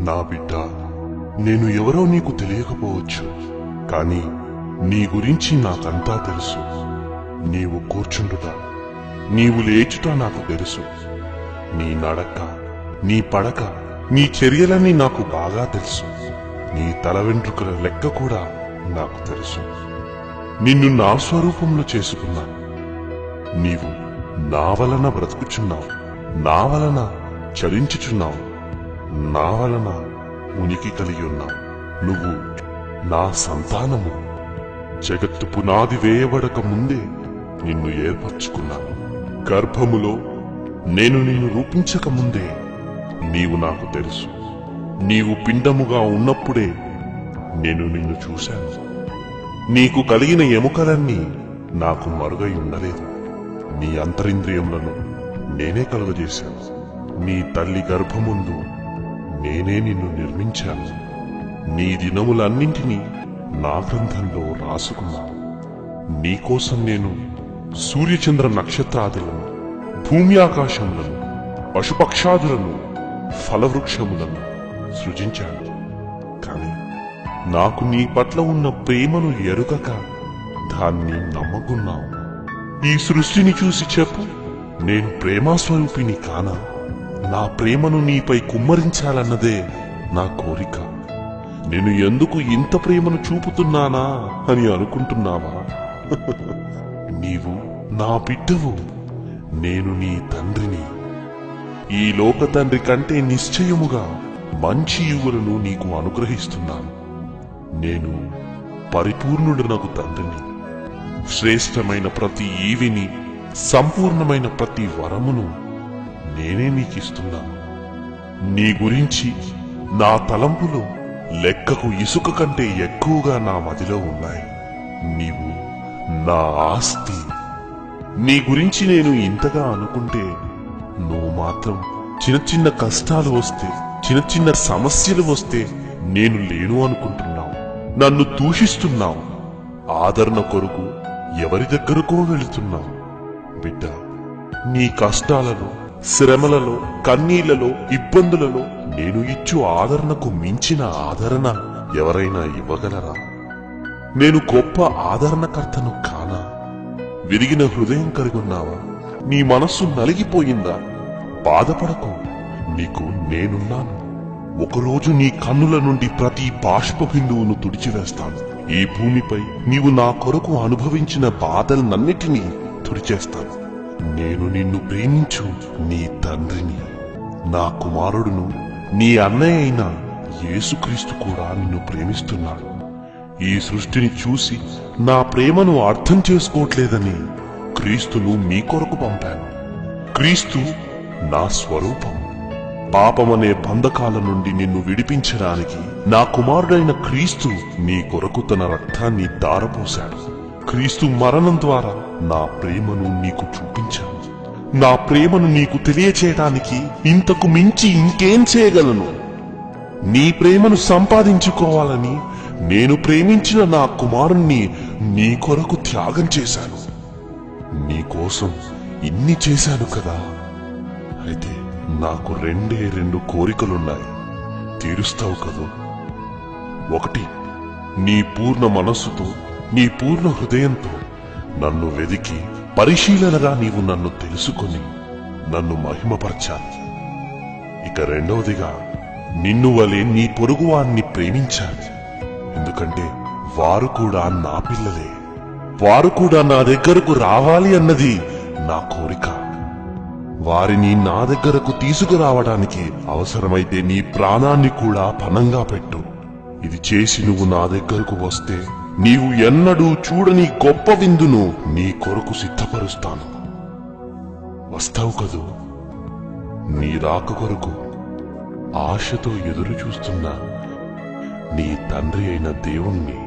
నా బిడ్డ, నేను ఎవరో నీకు తెలియకపోవచ్చు, కాని నీ గురించి నాకంతా తెలుసు. నీవు కూర్చుండుట, నీవు లేచుట నాకు తెలుసు. నీ నడక, నీ పడక, నీ చర్యలన్నీ నాకు బాగా తెలుసు. నీ తల వెంట్రుకల లెక్క కూడా నాకు తెలుసు. నిన్ను నా స్వరూపంలో చేసుకున్నాను. నీవు నా వలన బ్రతుకుచున్నావు, నా వలన చలించుచున్నావు, నా వలన ఉనికి కలిగి ఉన్నావు. నువ్వు నా సంతానము. జగత్తు పునాది వేయబడక ముందే నిన్ను ఏర్పరచుకున్నాను. గర్భములో నేను నిన్ను రూపించక ముందే నీవు నాకు తెలుసు. నీవు పిండముగా ఉన్నప్పుడే నేను నిన్ను చూశాను. నీకు కలిగిన ఎముకలన్నీ నాకు మరుగై ఉండలేదు. నీ అంతరింద్రియములను నేనే కలుగజేశాను. నీ తల్లి గర్భముందు నేనే నిన్ను నిర్మించాను. నీ దినములన్నింటినీ నా గ్రంథంలో రాసుకున్నాను. నీకోసం నేను సూర్యచంద్ర నక్షత్రాదులను, భూమి ఆకాశములను, పశుపక్షాదులను, ఫలవృక్షములను సృజించాను. కాని నాకు నీ పట్ల ఉన్న ప్రేమను ఎరుగక దాన్ని నమ్మకున్నావు. ఈ సృష్టిని చూసి చెప్పు, నేను ప్రేమాస్వరూపిని కానా? నా ప్రేమను నీపై కుమ్మరించాలన్నదే నా కోరిక. నేను ఎందుకు ఇంత ప్రేమను చూపుతున్నానా అని అనుకుంటున్నావా? నీవు నా బిడ్డవు, నేను నీ తండ్రిని. ఈ లోక తండ్రి కంటే నిశ్చయముగా మంచి యువులను నీకు అనుగ్రహిస్తున్నాను. నేను పరిపూర్ణుడనగు తండ్రిని. శ్రేష్టమైన ప్రతి ఈవిని, సంపూర్ణమైన ప్రతి వరమును నేనే నీకిస్తున్నాను. నీ గురించి నా తలంపులు లెక్కకు ఇసుక కంటే ఎక్కువగా నా మదిలో ఉన్నాయి. నీవు నా ఆస్తి. నీ గురించి నేను ఇంతగా అనుకుంటే నువ్వు మాత్రం చిన్న చిన్న కష్టాలు వస్తే, చిన్న చిన్న సమస్యలు వస్తే నేను లేను అనుకుంటున్నావు. నన్ను దూషిస్తున్నావు. ఆదరణ కొరకు ఎవరి దగ్గరకో వెళుతున్నావు. బిడ్డ, నీ కష్టాలలో, శ్రమలలో, కన్నీళ్లలో, ఇబ్బందులలో నేను ఇచ్చు ఆదరణకు మించిన ఆదరణ ఎవరైనా ఇవ్వగలరా? నేను గొప్ప ఆదరణకర్తను కానా? విరిగిన హృదయం కలిగున్నావా? నీ మనస్సు నలిగిపోయిందా? బాధపడకు, నీకు నేనున్నాను. ఒకరోజు నీ కన్నుల నుండి ప్రతి బాష్ప బిందువును తుడిచివేస్తాను. ఈ భూమిపై నీవు నా కొరకు అనుభవించిన బాధలన్నిటినీ తుడిచేస్తాను. నేను నిన్ను ప్రేమించు నీ తండ్రిని. నా కుమారుడును, నీ అన్నయ్య అయిన యేసుక్రీస్తు కూడా నిన్ను ప్రేమిస్తున్నాడు. ఈ సృష్టిని చూసి నా ప్రేమను అర్థం చేసుకోవట్లేదని క్రీస్తును మీ కొరకు పంపాను. క్రీస్తు నా స్వరూపం. పాపమనే బంధకాల నుండి నిన్ను విడిపించడానికి నా కుమారుడైన క్రీస్తు నీ కొరకు తన రక్తాన్ని ధారపోశాడు. క్రీస్తు మరణం ద్వారా నా ప్రేమను నీకు చూపించాను. నా ప్రేమను నీకు తెలియచేయడానికి ఇంతకు మించి ఇంకేం చేయగలను? నీ ప్రేమను సంపాదించుకోవాలని నేను ప్రేమించిన నా కుమారుణ్ణి నీ కొరకు త్యాగం చేశాను. నీకోసం ఇన్ని చేశాను కదా. అయితే నాకు రెండు కోరికలున్నాయి. తీరుస్తావు కదూ? ఒకటి, నీ పూర్ణ మనస్సుతో, నీ పూర్ణ హృదయంతో నన్ను వెదికి పరిశీలనగా నీవు నన్ను తెలుసుకొని నన్ను మహిమపరచాలి. ఇక రెండవదిగా, నిన్ను వలె నీ పొరుగువాన్ని ప్రేమించాలి. ఎందుకంటే వారు కూడా నా పిల్లలే. వారు కూడా నా దగ్గరకు రావాలి అన్నది నా కోరిక. వారిని నా దగ్గరకు తీసుకురావడానికి అవసరమైతే నీ ప్రాణాన్ని కూడా పణంగా పెట్టు. ఇది చేసి నువ్వు నా దగ్గరకు వస్తే నీవు ఎన్నడూ చూడని గొప్ప విందును నీ కొరకు సిద్ధపరుస్తాను. వస్తావు కదూ? నీ రాక కొరకు ఆశతో ఎదురు చూస్తున్నా నీ తండ్రి అయిన దేవుణ్ణి.